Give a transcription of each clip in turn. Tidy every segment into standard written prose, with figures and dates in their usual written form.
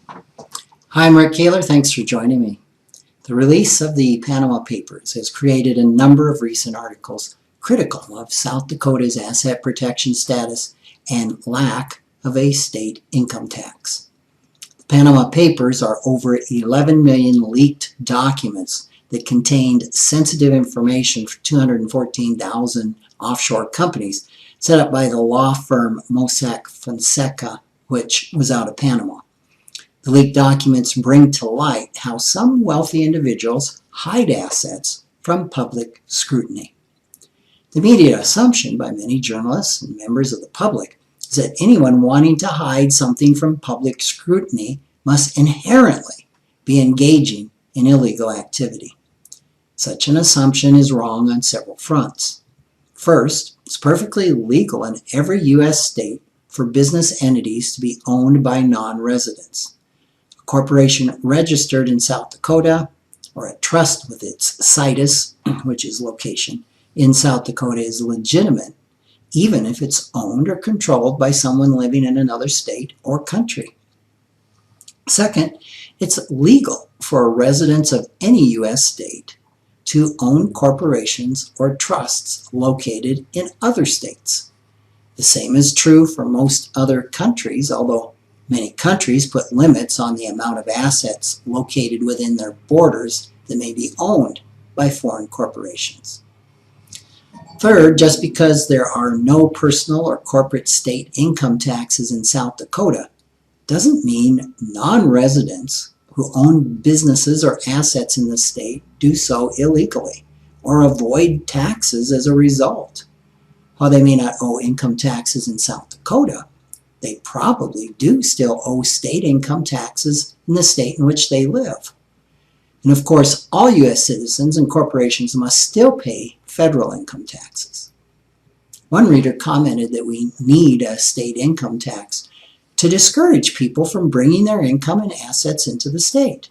Hi, I'm Rick Kaler. Thanks for joining me. The release of the Panama Papers has created a number of recent articles critical of South Dakota's asset protection status and lack of a state income tax. The Panama Papers are over 11 million leaked documents that contained sensitive information for 214,000 offshore companies set up by the law firm Mossack Fonseca, which was out of Panama. The leaked documents bring to light how some wealthy individuals hide assets from public scrutiny. The immediate assumption by many journalists and members of the public is that anyone wanting to hide something from public scrutiny must inherently be engaging in illegal activity. Such an assumption is wrong on several fronts. First, it's perfectly legal in every U.S. state for business entities to be owned by non-residents. A corporation registered in South Dakota, or a trust with its situs, which is location, in South Dakota is legitimate, even if it's owned or controlled by someone living in another state or country. Second, it's legal for residents of any U.S. state to own corporations or trusts located in other states. The same is true for most other countries, although many countries put limits on the amount of assets located within their borders that may be owned by foreign corporations. Third, just because there are no personal or corporate state income taxes in South Dakota doesn't mean non-residents who own businesses or assets in the state do so illegally or avoid taxes as a result. While they may not owe income taxes in South Dakota, they probably do still owe state income taxes in the state in which they live. And of course, all U.S. citizens and corporations must still pay federal income taxes. One reader commented that we need a state income tax to discourage people from bringing their income and assets into the state.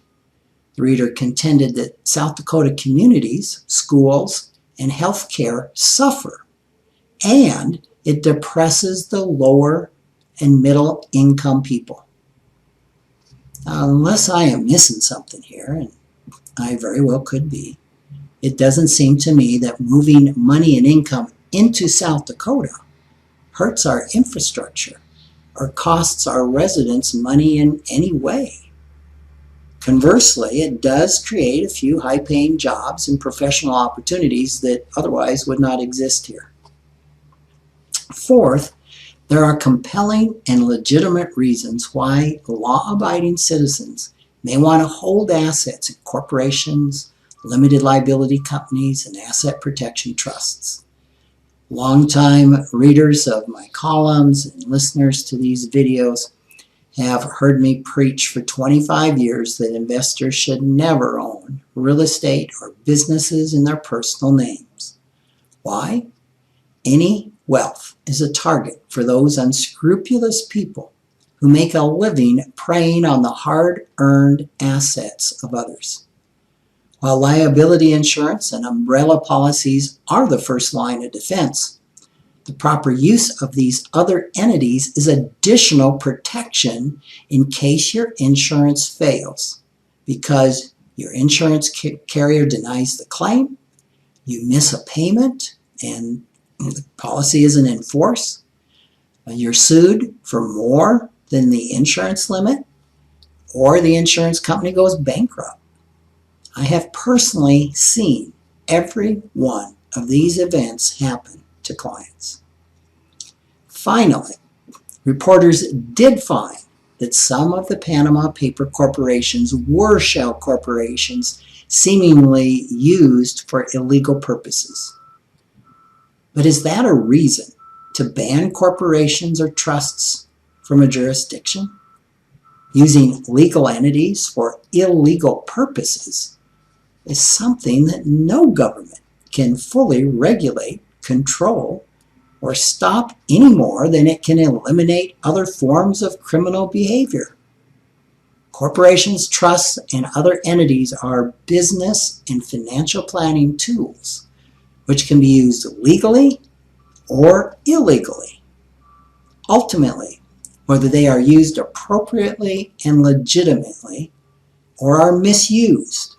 The reader contended that South Dakota communities, schools, and health care suffer, and it depresses the lower and middle income people. Unless I am missing something here, and I very well could be, it doesn't seem to me that moving money and income into South Dakota hurts our infrastructure or costs our residents money in any way. Conversely, it does create a few high-paying jobs and professional opportunities that otherwise would not exist here. Fourth, there are compelling and legitimate reasons why law-abiding citizens may want to hold assets in corporations, limited liability companies, and asset protection trusts. Longtime readers of my columns and listeners to these videos have heard me preach for 25 years that investors should never own real estate or businesses in their personal names. Why? Any wealth is a target for those unscrupulous people who make a living preying on the hard-earned assets of others. While liability insurance and umbrella policies are the first line of defense, the proper use of these other entities is additional protection in case your insurance fails, because your insurance carrier denies the claim, you miss a payment, and the policy isn't in force, you're sued for more than the insurance limit, or the insurance company goes bankrupt. I have personally seen every one of these events happen to clients. Finally, reporters did find that some of the Panama Paper corporations were shell corporations seemingly used for illegal purposes. But is that a reason to ban corporations or trusts from a jurisdiction? Using legal entities for illegal purposes is something that no government can fully regulate, control, or stop any more than it can eliminate other forms of criminal behavior. Corporations, trusts, and other entities are business and financial planning tools which can be used legally or illegally. Ultimately, Whether they are used appropriately and legitimately or are misused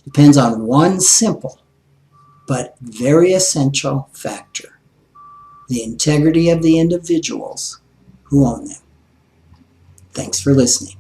depends on one simple but very essential factor: the integrity of the individuals who own them. Thanks for listening.